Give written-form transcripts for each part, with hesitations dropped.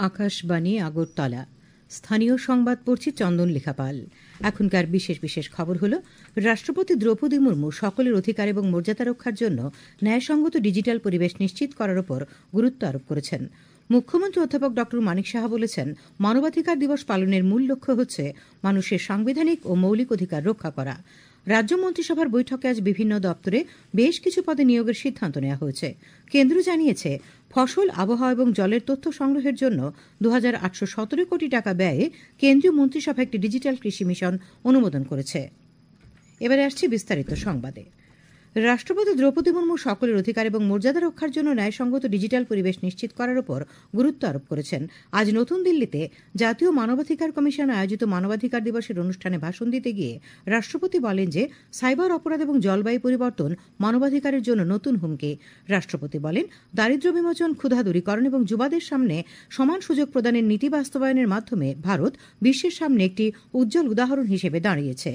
আকাশবাণী আগরতলা। স্থানীয় সংবাদ পড়ছি চন্দন লেখাপাল। এখনকার বিশেষ বিশেষ খবর হলো, রাষ্ট্রপতি দ্রৌপদী মুর্মু সকলের অধিকার এবং মর্যাদা রক্ষার জন্য ন্যায়সঙ্গত ডিজিটাল পরিবেশ নিশ্চিত করার উপর গুরুত্ব আরোপ করেছেন। মুখ্যমন্ত্রী অধ্যাপক ড মানিক সাহা বলেছেন, মানবাধিকার দিবস পালনের মূল লক্ষ্য হচ্ছে মানুষের সাংবিধানিক ও মৌলিক অধিকার রক্ষা করা। রাজ্য মন্ত্রিসভার বৈঠকে আজ বিভিন্ন দপ্তরে বেশ কিছু পদে নিয়োগের সিদ্ধান্ত নেওয়া হয়েছে। কেন্দ্র জানিয়েছে, ফসল, আবহাওয়া এবং জলের তথ্য সংগ্রহের জন্য ২,৮১৭ কোটি টাকা ব্যয়ে কেন্দ্রীয় মন্ত্রিসভা একটি ডিজিটাল কৃষি মিশন অনুমোদন করেছে। এবারে আসছি বিস্তারিত সংবাদে। রাষ্ট্রপতি দ্রৌপদী মুর্মু সকলের অধিকার এবং মর্যাদা রক্ষার জন্য ন্যায়সঙ্গত ডিজিটাল পরিবেশ নিশ্চিত করার উপর গুরুত্ব আরোপ করেছেন। আজ নতুন দিল্লিতে জাতীয় মানবাধিকার কমিশন আয়োজিত মানবাধিকার দিবসের অনুষ্ঠানে ভাষণ দিতে গিয়ে রাষ্ট্রপতি বলেন যে সাইবার অপরাধ এবং জলবায়ু পরিবর্তন মানবাধিকারের জন্য নতুন হুমকি। রাষ্ট্রপতি বলেন, দারিদ্র্য বিমোচন, ক্ষুধা দূরীকরণ এবং যুবাদের সামনে সমান সুযোগ প্রদানের নীতি বাস্তবায়নের মাধ্যমে ভারত বিশ্বের সামনে একটি উজ্জ্বল উদাহরণ হিসেবে দাঁড়িয়েছে।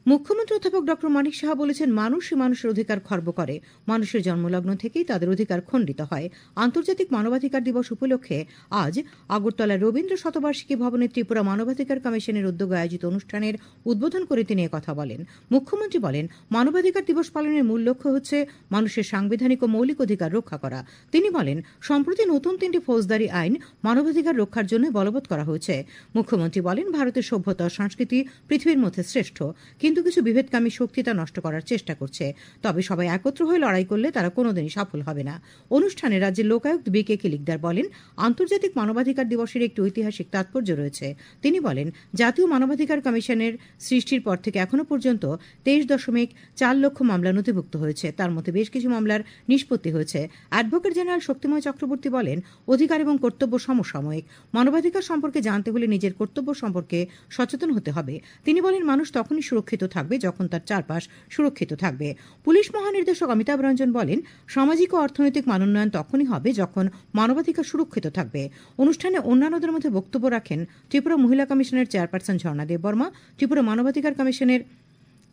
মুখ্যমন্ত্রী অধ্যাপক ড মানিক সাহা বলেছেন, মানুষই মানুষের অধিকার খর্ব করে। মানুষের জন্মলগ্ন থেকেই তাদের অধিকার খণ্ডিত হয়। আন্তর্জাতিক মানবাধিকার দিবস উপলক্ষে আজ আগরতলার রবীন্দ্র শতবার্ষিকী ভবনে ত্রিপুরা মানবাধিকার কমিশনের উদ্যোগে আয়োজিত অনুষ্ঠানের উদ্বোধন করে তিনি কথা বলেন। মুখ্যমন্ত্রী বলেন, মানবাধিকার দিবস পালনের মূল লক্ষ্য হচ্ছে মানুষের সাংবিধানিক ও মৌলিক অধিকার রক্ষা করা। তিনি বলেন, সম্প্রতি নতুন 3টি ফৌজদারি আইন মানবাধিকার রক্ষার জন্য বলবৎ করা হয়েছে। মুখ্যমন্ত্রী বলেন, ভারতের সভ্যতা ও সংস্কৃতি পৃথিবীর মধ্যে শ্রেষ্ঠ, কিন্তু কিছু বিভেদকামী শক্তি তা নষ্ট করার চেষ্টা করছে। তবে সবাই একত্র হয়ে লড়াই করলে তারা কোনোদিনই সফল হবে না। অনুষ্ঠানে রাজ্যের লোকায়ুক্ত বি.কে. কিলিকদার বলেন, আন্তর্জাতিক মানবাধিকার দিবসের একটি ঐতিহাসিক তাৎপর্য রয়েছে। তিনি বলেন, জাতীয় মানবাধিকার কমিশনের সৃষ্টির পর থেকে এখনো পর্যন্ত 23.4 লক্ষ মামলা নথিভুক্ত হয়েছে। তার মধ্যে বেশ কিছু মামলার নিষ্পত্তি হয়েছে। অ্যাডভোকেট জেনারেল শক্তিময় চক্রবর্তী বলেন, অধিকার এবং কর্তব্য সমসাময়িক। মানবাধিকার সম্পর্কে জানতে হলে নিজের কর্তব্য সম্পর্কে সচেতন হতে হবে। তিনি বলেন, মানুষ তখনই সুরক্ষিত থাকবে যখন তার চারপাশ সুরক্ষিত থাকবে। পুলিশ মহানির্দেশক অমিতাভ রঞ্জন বলেন, সামাজিক ও অর্থনৈতিক মানোন্নয়ন তখনই হবে যখন মানবাধিকার সুরক্ষিত থাকবে। অনুষ্ঠানে অন্যান্যদের মধ্যে বক্তব্য রাখেন ত্রিপুরা মহিলা কমিশনের চেয়ারপারসন ঝর্ণা দেববর্মা, ত্রিপুরা মানবাধিকার কমিশনের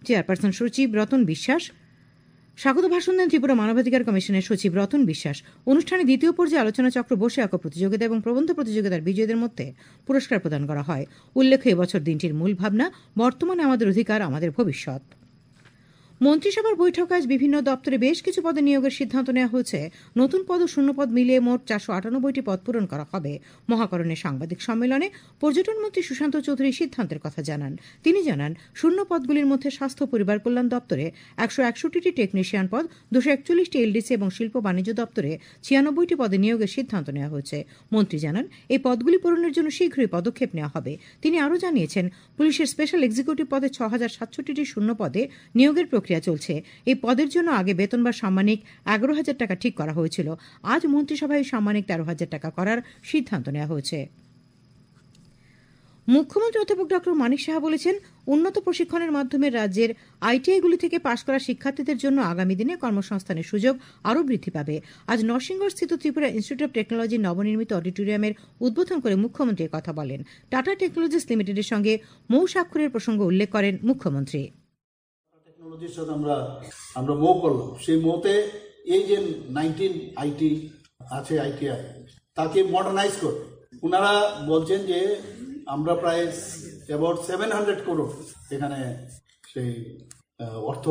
চেয়ারপারসন সচিব রতন বিশ্বাস। স্বাগত ভাষণ দেন ত্রিপুরা মানবাধিকার কমিশনের সচিব রতন বিশ্বাস। অনুষ্ঠানে দ্বিতীয় পর্যায়ে আলোচনা চক্র বসে আঁকা প্রতিযোগিতা এবং প্রবন্ধ প্রতিযোগিতার বিজয়ীদের মধ্যে পুরস্কার প্রদান করা হয়। উল্লেখ্য, এবছর দিনটির মূল ভাবনা, বর্তমানে আমাদের অধিকার, আমাদের ভবিষ্যৎ। মন্ত্রিসভার বৈঠকে আজ বিভিন্ন দপ্তরে বেশ কিছু পদে নিয়োগের সিদ্ধান্ত নেওয়া হয়েছে। নতুন পদ ও শূন্য পদ মিলিয়ে মোট 498টি পদ পূরণ করা হবে। মহাকরণের সাংবাদিক সম্মেলনে পর্যটন মন্ত্রী সুশান্ত চৌধুরী সিদ্ধান্তের কথা জানান। তিনি জানান, শূন্য পদগুলির মধ্যে স্বাস্থ্য পরিবার কল্যাণ দপ্তরে 161টি টেকনিশিয়ান পদ, 241টি এলডিসি এবং শিল্প বাণিজ্য দপ্তরে 96টি পদে নিয়োগের সিদ্ধান্ত নেওয়া হয়েছে। মন্ত্রী জানান, এই পদগুলি পূরণের জন্য শীঘ্রই পদক্ষেপ নেওয়া হবে। তিনি আরও জানিয়েছেন, পুলিশের স্পেশাল এক্সিকিউটিভ পদে 6,067টি শূন্য পদে নিয়োগের প্রক্রিয়া চলছে। এই পদের জন্য আগে বেতন বা সাম্মানিক 11,000 টাকা ঠিক করা হয়েছিল। আজ মন্ত্রিসভায় সাম্মানিক 13,000 টাকা করার সিদ্ধান্ত নেওয়া হয়েছে। মুখ্যমন্ত্রী অধ্যাপক ড মানিক সাহা বলেছেন, উন্নত প্রশিক্ষণের মাধ্যমে রাজ্যের আইটিআইগুলি থেকে পাশ করা শিক্ষার্থীদের জন্য আগামী দিনে কর্মসংস্থানের সুযোগ আরও বৃদ্ধি পাবে। আজ নরসিংগড়স্থিত ত্রিপুরা ইনস্টিটিউট অব টেকনোলজির নবনির্মিত অডিটোরিয়ামের উদ্বোধন করে মুখ্যমন্ত্রী কথা বলেন। টাটা টেকনোলজিস লিমিটেডের সঙ্গে মৌ স্বাক্ষরের প্রসঙ্গ উল্লেখ করেন মুখ্যমন্ত্রী। টেকনোলজির সাথে আমরা মৌ করলাম। সেই মৌতে এই যে 19 আইটি আছে, আইটিআই, তাকে মডার্নাইজ করে ওনারা বলছেন যে আমরা প্রায় অ্যাবাউট 700 করোড় এখানে সেই অর্থ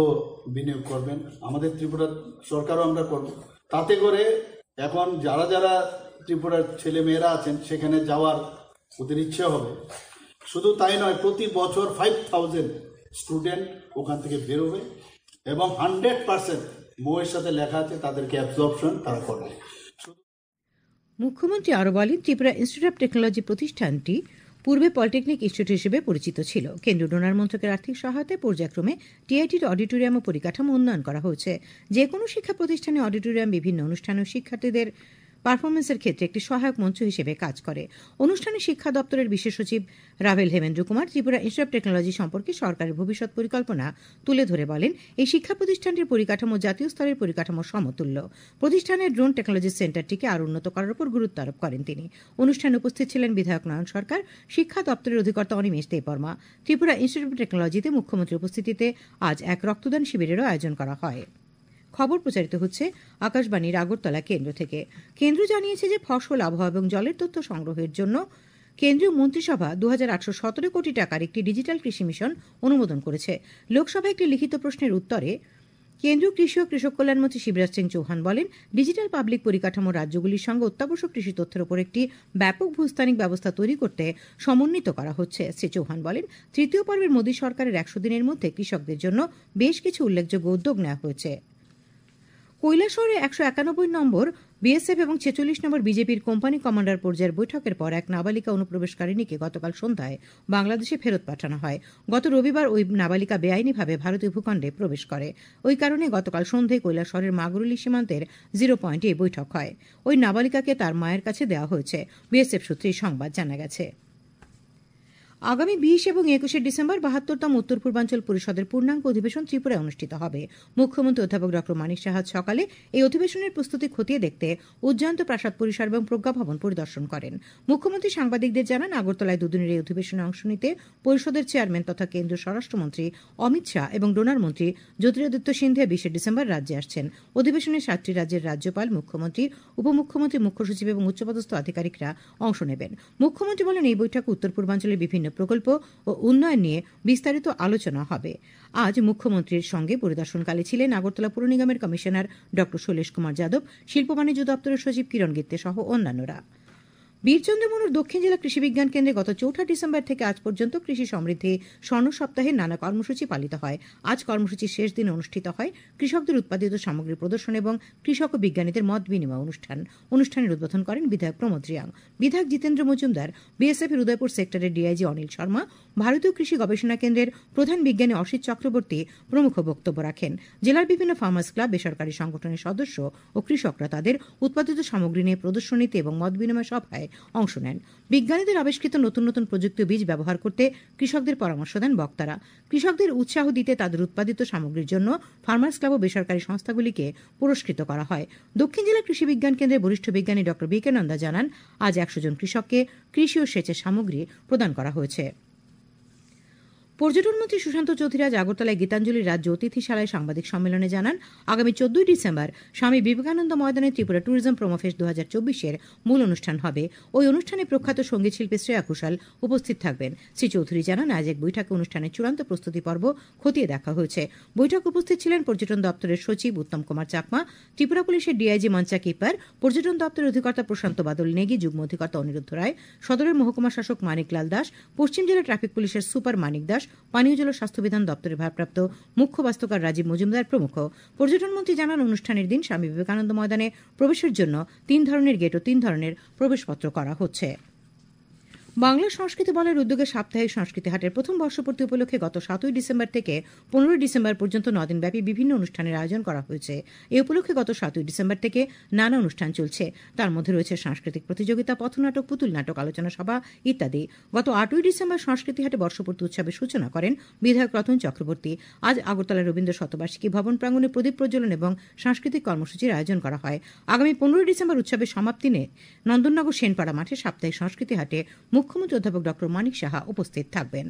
বিনিয়োগ করবেন। আমাদের ত্রিপুরা সরকারও আমরা করব। তাতে করে এখন যারা যারা ত্রিপুরার ছেলে মেয়েরা আছেন সেখানে যাওয়ার ওদের ইচ্ছে হবে। শুধু তাই নয়, প্রতি বছর 5,000 স্টুডেন্ট ওখান থেকে বেরোবে এবং 100% মৌয়ের সাথে লেখা আছে তাদেরকে অ্যাবজর্পশন তারা করবে। মুখ্যমন্ত্রী আরও বলেন, ত্রিপুরা ইনস্টিটিউট অব টেকনোলজি প্রতিষ্ঠানটি পূর্বে পলিটেকনিক ইনস্টিটিউট হিসেবে পরিচিত ছিল। কেন্দ্রীয় ডোনার মন্ত্রকের আর্থিক সহায়তায় পর্যায়ক্রমে টিআইটির অডিটোরিয়াম ও পরিকাঠামো উন্নয়ন করা হয়েছে। যে কোনো শিক্ষা প্রতিষ্ঠানে অডিটোরিয়াম বিভিন্ন অনুষ্ঠান ও শিক্ষার্থীদের পারফরমেন্সের ক্ষেত্রে একটি সহায়ক মঞ্চ হিসেবে কাজ করে। অনুষ্ঠানে শিক্ষা দপ্তরের বিশেষ সচিব ravel Hemendra Kumar Tripura institute of technology সম্পর্কে সরকারের ভবিষ্যৎ পরিকল্পনা তুলে ধরে বলেন, এই শিক্ষা প্রতিষ্ঠানটির পরিকাঠামো জাতীয় স্তরের পরিকাঠামো সমতুল্য। প্রতিষ্ঠানের ড্রোন টেকনোলজি সেন্টারটিকে আরও উন্নত করার উপর গুরুত্ব আরোপ করেন তিনি। অনুষ্ঠানে উপস্থিত ছিলেন বিধায়ক নয়ন সরকার, শিক্ষা দপ্তরের অধিকর্তা অনিমেষ দেববর্মা। ত্রিপুরা ইনস্টিটিউট অব টেকনোলজিতে মুখ্যমন্ত্রীর উপস্থিতিতে আজ এক রক্তদান শিবিরেরও আয়োজন করা হয়। খবর প্রচারিত হচ্ছে আকাশবাণীর আগরতলা কেন্দ্র থেকে। কেন্দ্র জানিয়েছে যে ফসল, আবহাওয়া এবং জলের তথ্য সংগ্রহের জন্য কেন্দ্রীয় মন্ত্রিসভা 2817 কোটি টাকার একটি ডিজিটাল কৃষি মিশন অনুমোদন করেছে। লোকসভায় একটি লিখিত প্রশ্নের উত্তরে কেন্দ্রীয় কৃষি ও কৃষক কল্যাণমন্ত্রী শিবরাজ সিং চৌহান বলেন, ডিজিটাল পাবলিক পরিকাঠামো রাজ্যগুলির সঙ্গে অত্যাবশ্যক কৃষি তথ্যের উপর একটি ব্যাপক ভূস্থানিক ব্যবস্থা তৈরি করতে সমন্বিত করা হচ্ছে। শ্রী চৌহান বলেন, তৃতীয় পর্বের মোদী সরকারের 100 দিনের মধ্যে কৃষকদের জন্য বেশ কিছু উল্লেখযোগ্য উদ্যোগ নেওয়া হয়েছে। কৈলাসহরে 191 নম্বর বিএসএফ এবং 46 নম্বর বিজেপির কোম্পানি কমান্ডার পর্যায়ের বৈঠকের পর এক নাবালিকা অনুপ্রবেশকারিণীকে গতকাল সন্ধ্যায় বাংলাদেশে ফেরত পাঠানো হয়। গত রবিবার ওই নাবালিকা বেআইনিভাবে ভারতীয় ভূখণ্ডে প্রবেশ করে। ওই কারণে গতকাল সন্ধ্যায় কৈলাসহরের মাগরুলি সীমান্তের 0 পয়েন্টে এই বৈঠক হয়। ওই নাবালিকাকে তার মায়ের কাছে দেওয়া হয়েছে, বিএসএফ সূত্রে সংবাদ জানা গেছে। আগামী 20 এবং 21 ডিসেম্বর 72তম উত্তর পূর্বাঞ্চল পরিষদের পূর্ণাঙ্গ অধিবেশন ত্রিপুরায় অনুষ্ঠিত হবে। মুখ্যমন্ত্রী অধ্যাপক ড মানিক সাহা সকালে এই অধিবেশনের প্রস্তুতি খতিয়ে দেখতে উজ্জয়ন্ত প্রাসাদ পরিসর এবং প্রজ্ঞা ভবন পরিদর্শন করেন। মুখ্যমন্ত্রী সাংবাদিকদের জানান, আগরতলায় দুদিনের এই অধিবেশনে অংশ নিতে পরিষদের চেয়ারম্যান তথা কেন্দ্রীয় স্বরাষ্ট্রমন্ত্রী অমিত শাহ এবং ডোনার মন্ত্রী জ্যোতিরাদিত্য সিন্ধিয়া 20 ডিসেম্বর রাজ্যে আসছেন। অধিবেশনে 7টি রাজ্যের রাজ্যপাল, মুখ্যমন্ত্রী, উপমুখ্যমন্ত্রী, মুখ্য সচিব এবং উচ্চপদস্থ আধিকারিকরা অংশ নেবেন। মুখ্যমন্ত্রী বলেন, এই বৈঠকে উত্তর পূর্বাঞ্চলের বিভিন্ন প্রকল্প ও উন্নয়ন নিয়ে বিস্তারিত আলোচনা হবে। আজ মুখ্যমন্ত্রীর সঙ্গে পরিদর্শনকালে ছিলেন আগরতলা পুর নিগমের কমিশনার ড শৈলেশ কুমার যাদব, শিল্প বাণিজ্য দপ্তরের সচিব কিরণ গিত্তে সহ অন্যান্যরা। বীরচন্দ্র মনুর দক্ষিণ জেলা কৃষি বিজ্ঞান কেন্দ্রে গত 4 ডিসেম্বর থেকে আজ পর্যন্ত কৃষি সমৃদ্ধি স্বর্ণ সপ্তাহের নানা কর্মসূচি পালিত হয়। আজ কর্মসূচির শেষ দিনে অনুষ্ঠিত হয় কৃষকদের উৎপাদিত সামগ্রী প্রদর্শন এবং কৃষক ও বিজ্ঞানীদের মত বিনিময় অনুষ্ঠান। অনুষ্ঠানের উদ্বোধন করেন বিধায়ক প্রমোদ রিয়াং। বিধায়ক জিতেন্দ্র মজুমদার, বিএসএফের উদয়পুর সেক্টরের ডিআইজি অনিল শর্মা, ভারতীয় কৃষি গবেষণা কেন্দ্রের প্রধান বিজ্ঞানী অসিত চক্রবর্তী প্রমুখ বক্তব্য রাখেন। জেলার বিভিন্ন ফার্মার্স ক্লাব, বেসরকারি সংগঠনের সদস্য ও কৃষকরা তাদের উৎপাদিত সামগ্রী নিয়ে প্রদর্শনীতে এবং মত বিনিময় সভায় অংশ নেন। বিজ্ঞানীদের আবিষ্কৃত নতুন নতুন প্রযুক্তি বীজ ব্যবহার করতে কৃষকদের পরামর্শ দেন বক্তারা। কৃষকদের উৎসাহ দিতে তাদের উৎপাদিত সামগ্রীর জন্য ফার্মার্স ক্লাব ও বেসরকারি সংস্থাগুলিকে পুরস্কৃত করা হয়। দক্ষিণ জেলা কৃষি বিজ্ঞান কেন্দ্রের বরিষ্ঠ বিজ্ঞানী ড বিকে নন্দা জানান, আজ 100 জন কৃষককে কৃষি ও সেচের সামগ্রী প্রদান করা হয়েছে। পর্যটন মন্ত্রী সুশান্ত চৌধুরী আজ আগরতলায় গীতাঞ্জলি রাজ্য অতিথিশালায় সাংবাদিক সম্মেলনে জানান, আগামী 14 ডিসেম্বর স্বামী বিবেকানন্দ ময়দানে ত্রিপুরা ট্যুরিজম প্রোমোফেস্ট 2024-এর মূল অনুষ্ঠান হবে। ওই অনুষ্ঠানে প্রখ্যাত সঙ্গীত শিল্পী শ্রেয়া ঘোষাল উপস্থিত থাকবেন। শ্রী চৌধুরী জানান, আজ এক বৈঠকে অনুষ্ঠানের চূড়ান্ত প্রস্তুতি পর্ব খতিয়ে দেখা হয়েছে। বৈঠকে উপস্থিত ছিলেন পর্যটন দপ্তরের সচিব উত্তম কুমার চাকমা, ত্রিপুরা পুলিশের ডিআইজি মঞ্চা কিপার, পর্যটন দপ্তরের অধিকর্তা প্রশান্ত বাদল নেগি, যুগ্ম অধিকর্তা অনিরুদ্ধ রায়, সদরের মহকুমা শাসক মানিকলাল দাস, পশ্চিম জেলা ট্রাফিক পুলিশের সুপার মানিক দাস, পানীয় জল স্বাস্থ্যবিধান দপ্তরের ভারপ্রাপ্ত মুখ্য বাস্তুকার রাজীব মজুমদার প্রমুখ। পর্যটন মন্ত্রী জানান, অনুষ্ঠানের দিন স্বামী বিবেকানন্দ ময়দানে প্রবেশের জন্য 3 ধরনের গেট ও 3 ধরনের প্রবেশপত্র করা হচ্ছে। বাংলা সংস্কৃতি বলের উদ্যোগে সাপ্তাহিক সংস্কৃতি হাটের প্রথম বর্ষপূর্তি উপলক্ষে গত 7 ডিসেম্বর থেকে 15 ডিসেম্বর পর্যন্ত 9 দিনব্যাপী বিভিন্ন অনুষ্ঠানের আয়োজন করা হয়েছে। এই উপলক্ষে গত 7 ডিসেম্বর থেকে নানা অনুষ্ঠান চলছে। তার মধ্যে রয়েছে সাংস্কৃতিক প্রতিযোগিতা, পথনাটক, পুতুল নাটক, আলোচনা সভা ইত্যাদি। গত 8 ডিসেম্বর সংস্কৃতি হাটে বর্ষপূর্তি উৎসবের সূচনা করেন বিধায়ক রতন চক্রবর্তী। আজ আগরতলা রবীন্দ্র শতবার্ষিকী ভবন প্রাঙ্গণে প্রদীপ প্রজ্বলন এবং সাংস্কৃতিক কর্মসূচির আয়োজন করা হয়। আগামী 15 ডিসেম্বর উৎসবের সমাপ্তি নিয়ে নন্দননগর সেনপাড়া মাঠে সাপ্তাহিক সংস্কৃতি হাটে মুখ্যমন্ত্রী অধ্যাপক ড মানিক সাহা উপস্থিত থাকবেন।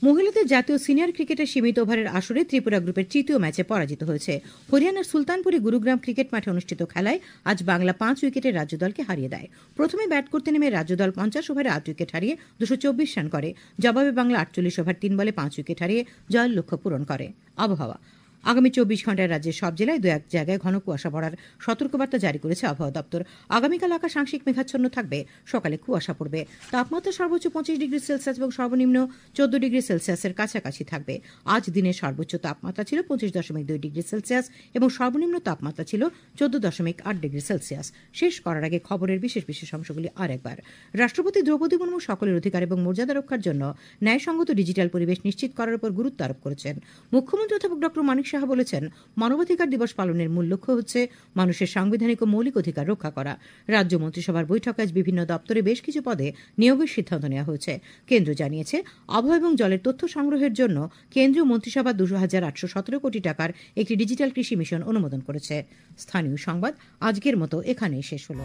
মহিলাদের জাতীয় সিনিয়র ক্রিকেটের সীমিত ওভারের আসরে ত্রিপুরা গ্রুপের তৃতীয় ম্যাচে পরাজিত হয়েছে। হরিয়ানার সুলতানপুরে গুরুগ্রাম ক্রিকেট মাঠে অনুষ্ঠিত খেলায় আজ বাংলা 5 উইকেটে রাজ্য দলকে হারিয়ে দেয়। প্রথমে ব্যাট করতে নেমে রাজ্য দল 50 ওভারে 8 উইকেট হারিয়ে 224 রান করে। জবাবে বাংলা 48 ওভার 3 বলে 5 উইকেট হারিয়ে জয়ের লক্ষ্য পূরণ করে। আবহাওয়া, আগামী 24 ঘণ্টায় রাজ্যের সব জেলায় 2-1 জায়গায় ঘন কুয়াশা পড়ার সতর্কবার্তা জারি করেছে আবহাওয়া দপ্তর। আগামীকাল আকাশ আংশিক মেঘাচ্ছন্ন থাকবে, সকালে কুয়াশা পড়বে। তাপমাত্রা সর্বোচ্চ 25 ডিগ্রি সেলসিয়াস এবং সর্বনিম্ন 14 ডিগ্রি সেলসিয়াসের কাছাকাছি থাকবে। আজ দিনের সর্বোচ্চ তাপমাত্রা ছিল 25.2 ডিগ্রি সেলসিয়াস এবং সর্বনিম্ন তাপমাত্রা ছিল 14.8 ডিগ্রি সেলসিয়াস। শেষ করার আগে খবরের বিশেষ বিশেষ অংশগুলি আরেকবার। রাষ্ট্রপতি দ্রৌপদী মুর্মু সকলের অধিকার এবং মর্যাদা রক্ষার জন্য ন্যায়সঙ্গত ডিজিটাল পরিবেশ নিশ্চিত করার উপর গুরুত্ব আরোপ করেছেন। মুখ্যমন্ত্রী অধ্যাপক ড মানিক সাহা বলেছেন, মানবাধিকার দিবস পালনের মূল লক্ষ্য হচ্ছে মানুষের সাংবিধানিক ও মৌলিক অধিকার রক্ষা করা। রাজ্য মন্ত্রিসভার বৈঠকে আজ বিভিন্ন দপ্তরে বেশ কিছু পদে নিয়োগের সিদ্ধান্ত নেওয়া হয়েছে। কেন্দ্র জানিয়েছে, আবহাওয়া এবং জলের তথ্য সংগ্রহের জন্য কেন্দ্রীয় মন্ত্রিসভা 2817 কোটি টাকার একটি ডিজিটাল কৃষি মিশন অনুমোদন করেছে। স্থানীয় সংবাদ আজকের মতো এখানেই শেষ হল।